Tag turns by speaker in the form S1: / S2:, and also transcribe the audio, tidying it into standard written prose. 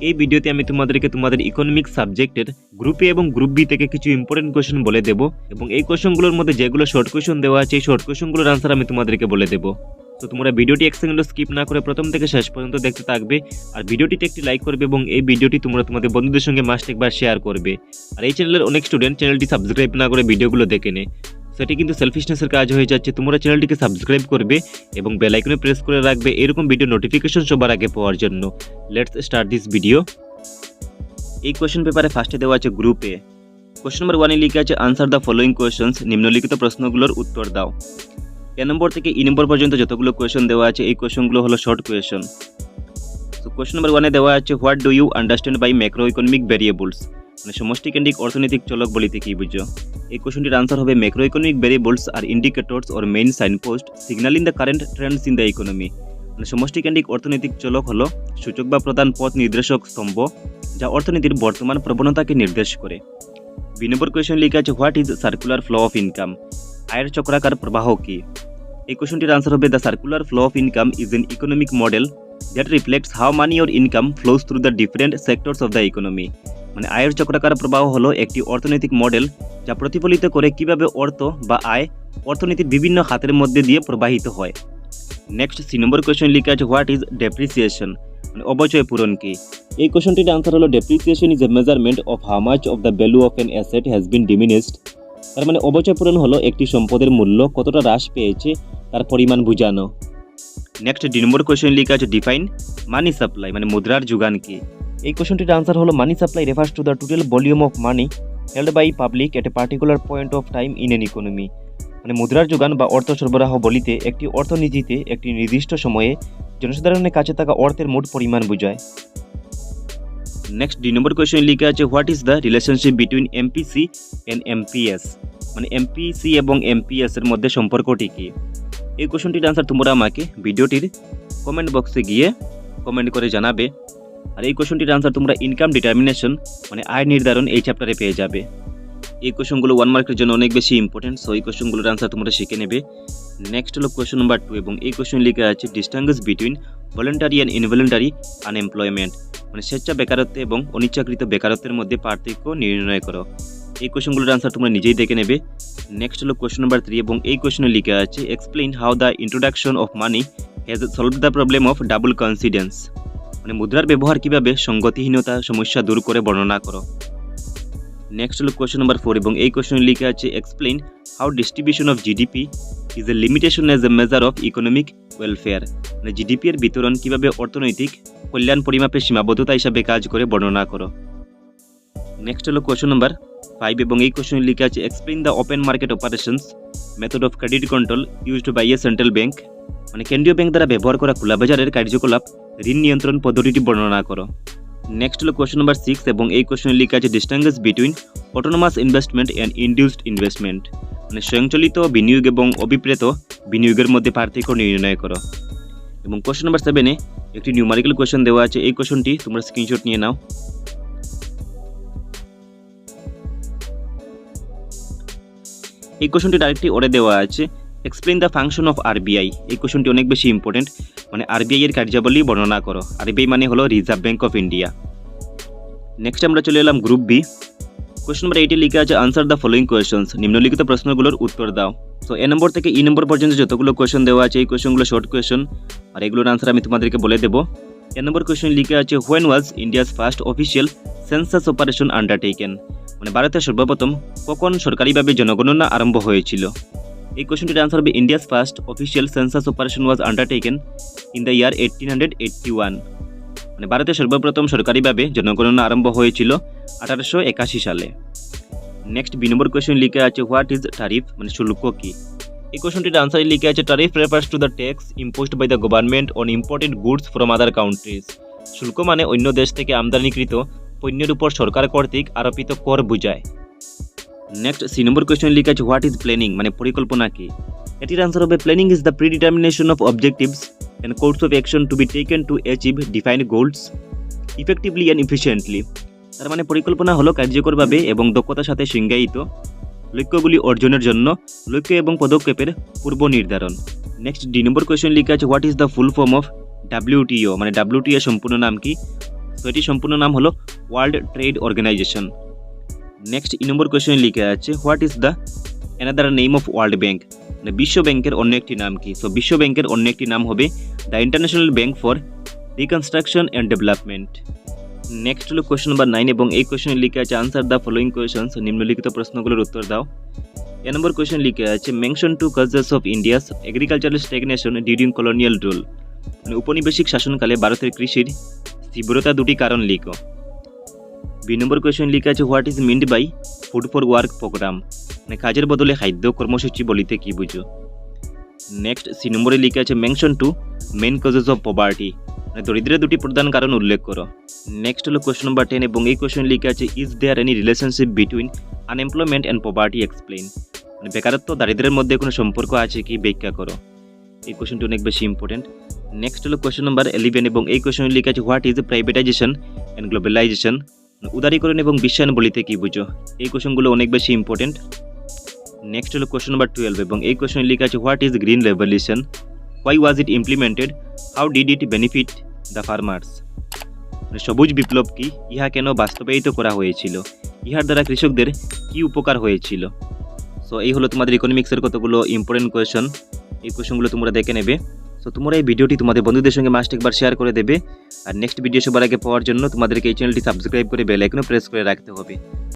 S1: এই ভিডিওতে আমি তোমাদেরকে তোমাদের ইকোনমিক্স সাবজেক্টের গ্রুপ এ এবং গ্রুপ বি থেকে কিছু ইম্পর্টেন্ট কোয়েশ্চেন বলে দেব এবং এই কোয়েশ্চেনগুলোর মধ্যে যেগুলো শর্ট কোয়েশ্চেন দেওয়া আছে এই শর্ট কোয়েশ্চেনগুলোর আনসার আমি তোমাদেরকে বলে দেব। তো তোমরা ভিডিওটি এক সেকেন্ডও স্কিপ না করে প্রথম থেকে শেষ পর্যন্ত দেখতে থাকবে আর ভিডিওটিতে একটি লাইক করবে এবং এই ভিডিওটি তোমরা তোমাদের বন্ধুদের সঙ্গে মাস্ট একবার শেয়ার করবে। আর এই চ্যানেলের অনেক স্টুডেন্ট চ্যানেলটি সাবস্ক্রাইব না করে ভিডিওগুলো দেখে নেয়, সেটি কিন্তু সেলফিশনেসের কাজ হয়ে যাচ্ছে। তোমরা চ্যানেলটিকে সাবস্ক্রাইব করবে এবং বেল আইকনে প্রেস করে রাখবে এরকম ভিডিও নোটিফিকেশন সবার আগে পাওয়ার জন্য। Let's start this video. এই কোয়েশ্চেন পেপারে ফার্স্টে দেওয়া আছে গ্রুপ এ। কোয়েশ্চেন নাম্বার 1 এ লেখা আছে আনসার দ্য ফলোইং কোয়েশ্চেনস, নিম্নলিখিত প্রশ্নগুলোর উত্তর দাও। এ নম্বর থেকে ই নম্বর পর্যন্ত যতগুলো কোয়েশ্চেন দেওয়া আছে এই কোয়েশ্চেনগুলো হলো শর্ট কোয়েশ্চেন। তো কোয়েশ্চেন নাম্বার 1 এ দেওয়া আছে what do you understand by macroeconomic variables, মানে সমষ্টিকেন্দ্রিক অর্থনৈতিক চলক বলিতে কি বুঝো। এই কোয়েশ্চনটির আনসার হবে macroeconomic variables are indicators or main signpost signalling the current trends in the economy. মানে সমষ্টিকেন্দ্রিক অর্থনৈতিক চলক হলো সূচক বা প্রধান পথ নির্দেশক স্তম্ভ যা অর্থনীতির বর্তমান প্রবণতাকে নির্দেশ করে। বি নম্বর কোয়েশ্চন লেখা আছে what is circular flow of income, আয়ের চক্রাকার প্রবাহ কি। এই কোয়েশ্চনটির আনসার হবে the circular flow of income is an economic model that reflects how money or income flows through the different sectors of the economy. মানে আয়ের চক্রাকার প্রবাহ হলো একটি অর্থনৈতিক মডেল যা প্রতিফলিত করে কিভাবে অর্থ বা আয় অর্থনীতির বিভিন্ন খাতের মধ্যে দিয়ে প্রবাহিত হয়। নেক্সট সি নম্বর কোয়েশ্চন লেখা আছে হোয়াট ইজ ডেপ্রিসিয়েশন, মানে অবচয় পূরণ কি। এই কোয়েশ্চনটির আনসার হলো depreciation is a measurement of how much of the value of N asset has been diminished. তার মানে অবচয় পূরণ হলো একটি সম্পদের মূল্য কতটা হ্রাস পেয়েছে তার পরিমাণ বোঝানো। নেক্সট ডি নম্বর কোয়েশ্চন লেখা আছে ডিফাইন মানি সাপ্লাই, মানে মুদ্রার যোগান কি। এই কোয়েশ্চনটির আনসার হলো money supply refers to the total volume of money held by public at a particular point of time in an economy. মানে মুদ্রার যোগান বা অর্থ সরবরাহ বলিতে একটি অর্থনীতিতে একটি নির্দিষ্ট সময়ে জনসাধারণের কাছে থাকা অর্থের মোট পরিমাণ বোঝায়। নেক্সট ডি নম্বর কোয়েশ্চন লেখা আছে what is the relationship between MPC and MPS, মানে এমপিসি এবং এমপিএস এর মধ্যে সম্পর্কটি কি। এই কোয়েশ্চনটির আনসার তোমরা আমাকে ভিডিওটির কমেন্ট বক্সে গিয়ে কমেন্ট করে জানাবে। আর এই কোয়েশ্চনটির আনসার তোমরা ইনকাম ডিটারমিনেশন, মানে আয় নির্ধারণ এই চ্যাপ্টারে পেয়ে যাবে। এই কোয়েশ্চনগুলো 1 মার্কের জন্য অনেক বেশি ইম্পর্টেন্ট, সো এই কোয়েশ্চনগুলোর আনসার তোমরা শিখে নেবে। নেক্সট হলো কোয়েশ্চন নাম্বার 2 এবং এই কোয়েশ্চন লেখা আছে distinguish between voluntary and involuntary unemployment, মানে স্বেচ্ছা বেকারত্ব এবং অনিচ্ছাকৃত বেকারত্বের মধ্যে পার্থক্য নির্ণয় করো। এই কোয়েশ্চনগুলোর আনসার তোমরা নিজেই দেখে নেবে। নেক্সট হলো কোয়েশ্চন নাম্বার 3 এবং এই কোয়েশ্চনে লেখা আছে explain how the introduction of money has solved the problem of double coincidence, মানে মুদ্রার ব্যবহার কিভাবে সঙ্গতিহীনতা সমস্যা দূর করে বর্ণনা করো। নেক্সট হলো কোয়েশ্চন নাম্বার 4 এবং এই কোয়েশ্চনে লেখা আছে explain how distribution of GDP is a limitation as a measure of economic welfare, মানে জিডিপি এর বিতরণ কিভাবে অর্থনৈতিক কল্যাণ পরিমাপের সীমাবদ্ধতা হিসাবে কাজ করে বর্ণনা করো। নেক্সট হলো কোয়েশ্চন নাম্বার 5 এবং এই কোয়েশ্চনে লেখা আছে explain the open market operations method of credit control used by a central bank, মানে কেন্দ্রীয় ব্যাংক দ্বারা ব্যবহার করা খোলা বাজারের কার্যকলাপ ঋণ নিয়ন্ত্রণ পদ্ধতিটি বর্ণনা করো। নেক্সট হলো কোয়েশ্চন নাম্বার 6 এবং এই কোয়েশ্চনে লেখা আছে distinguish between autonomous investment and induced investment, মানে স্বয়ংচালিত বিনিয়োগ এবং অভিপ্রেত বিনিয়োগের মধ্যে পার্থক্য নির্ণয় করো। এবং কোয়েশ্চন নাম্বার 7 এ একটি নিউমেরিক্যাল কোয়েশ্চন দেওয়া আছে, এই কোয়েশ্চনটি তোমরা স্ক্রিনশট নিয়ে নাও। এই কোয়েশ্চনটির আরেকটি ওরে দেওয়া আছে explain the function of RBI. এই কোয়েশ্চনটি অনেক বেশি ইম্পর্টেন্ট, মানে আরবিআই এর কার্যাবলী বর্ণনা করো। আরবিআই মানে হলো reserve bank of India. Next আমরা চলে এলাম গ্রুপ বি। কোয়েশ্চন নাম্বার 8 এ লেখা আছে আনসার দ্য ফলোইং কোয়েশ্চনস, নিম্নলিখিত প্রশ্নগুলোর উত্তর দাও। সো এ নম্বর থেকে ই নম্বর পর্যন্ত যতগুলো কোয়েশ্চন দেওয়া আছে এই কোয়েশ্চনগুলো শর্ট কোয়েশ্চন আর এগুলোর আনসার আমি তোমাদেরকে বলে দেবো। এ নম্বর কোয়েশ্চন লেখা আছে when was India's first official census operation undertaken, মানে ভারতের সর্বপ্রথম কখন সরকারিভাবে জনগণনা আরম্ভ হয়েছিল। এই কোয়েশ্চনটির আনসার হবে India's first official census operation was undertaken in the year 1881, মানে ভারতের সর্বপ্রথম সরকারিভাবে জনগণনা আরম্ভ হয়েছিল 1881 সালে। নেক্সট বি নম্বর কোয়েশ্চন লেখা আছে হোয়াট ইজ ট্যারিফ, মানে শুল্ক কি। এই কোয়েশ্চনটির আনসার লেখা আছে tariff refers to the tax imposed by the government on imported goods from other countries, শুল্ক মানে অন্য দেশ থেকে আমদানিকৃত পণ্যের উপর সরকার কর্তৃক আরোপিত কর বোঝায়। নেক্সট সি নম্বর কোয়েশ্চন লেখা আছে হোয়াট ইজ প্ল্যানিং, মানে পরিকল্পনা কি। এটির আনসার হবে planning is the predetermination of objectives and course of action to be taken to achieve defined goals effectively and efficiently. তার মানে পরিকল্পনা হলো কার্যকরভাবে এবং দক্ষতার সাথে সংজ্ঞায়িত লক্ষ্যগুলি অর্জনের জন্য লক্ষ্য এবং পদক্ষেপের পূর্ব নির্ধারণ। নেক্সট ডি নম্বর কোয়েশ্চন লেখা আছে what is the full form of WTO, মানে WTO সম্পূর্ণ নাম কি। সো এটি সম্পূর্ণ নাম হলো ওয়ার্ল্ড ট্রেড অর্গানাইজেশন। নেক্সট 2 নম্বর কোয়েশ্চেনে লিখে আছে what is the another name of world bank, মানে বিশ্ব ব্যাংকের অন্য একটি নাম কি? সো বিশ্ব ব্যাংকের অন্য একটি নাম হবে the international bank for reconstruction and development. Next হলো কোয়েশ্চেন নাম্বার 9 এবং এই কোয়েশ্চেনে লিখে আছে আনসার দ্য ফলোইং কোয়েশ্চেন্স, নিম্নলিখিত প্রশ্নগুলোর উত্তর দাও। এ নম্বর কোয়েশ্চেন লিখে আছে mention two causes of India's agricultural stagnation during colonial rule, মানে উপনিবেশিক শাসনকালে ভারতের কৃষির তীব্রতা দুটি কারণ লিখো। বি নম্বর কোয়েশ্চেন লিখে আছে what is meant by food for work programme, মানে কাজের বদলে খাদ্য কর্মসূচি বলিতে কি বুঝো। নেক্সট সি নম্বরে লিখে আছে mention two main causes of poverty, মানে দরিদ্রের দুটি প্রধান কারণ উল্লেখ করো। নেক্সট হলো কোয়েশ্চন নাম্বার 10 এবং এই কোয়েশ্চন লিখে আছে is there any relationship between unemployment and poverty explain, মানে বেকারত্ব দারিদ্রের মধ্যে কোনো সম্পর্ক আছে কি ব্যাখ্যা করো। এই কোয়েশ্চনটি অনেক বেশি ইম্পর্টেন্ট। নেক্সট হলো কোয়েশ্চন নাম্বার 11 এবং এই কোয়েশ্চন লিখে আছে what is privatization and globalization, উদারীকরণ এবং বিশ্বায়ন বলিতে কি বুঝো। এই কোয়েশ্চনগুলো অনেক বেশি ইম্পর্টেন্ট। নেক্সট হলো কোয়েশ্চন নাম্বার 12 এবং এই কোয়েশ্চন লিখে আছে what is green revolution, why was it implemented, how did it benefit the farmers, সবুজ বিপ্লব কি, ইহা কেন বাস্তবায়িত করা হয়েছিল, ইহার দ্বারা কৃষকদের কি উপকার হয়েছিল। সো এই হলো তোমাদের ইকোনমিক্সের কতগুলো ইম্পর্টেন্ট কোয়েশ্চন, এই কোয়েশ্চনগুলো তোমরা দেখে নেবে। সো তোমরা এই ভিডিওটি তোমাদের বন্ধুদের সঙ্গে মাস্ট একবার শেয়ার করে দেবে, আর নেক্সট ভিডিও সবার আগে পাওয়ার জন্য তোমাদেরকে এই চ্যানেলটি সাবস্ক্রাইব করে বেল আইকনে প্রেস করে রাখতে হবে।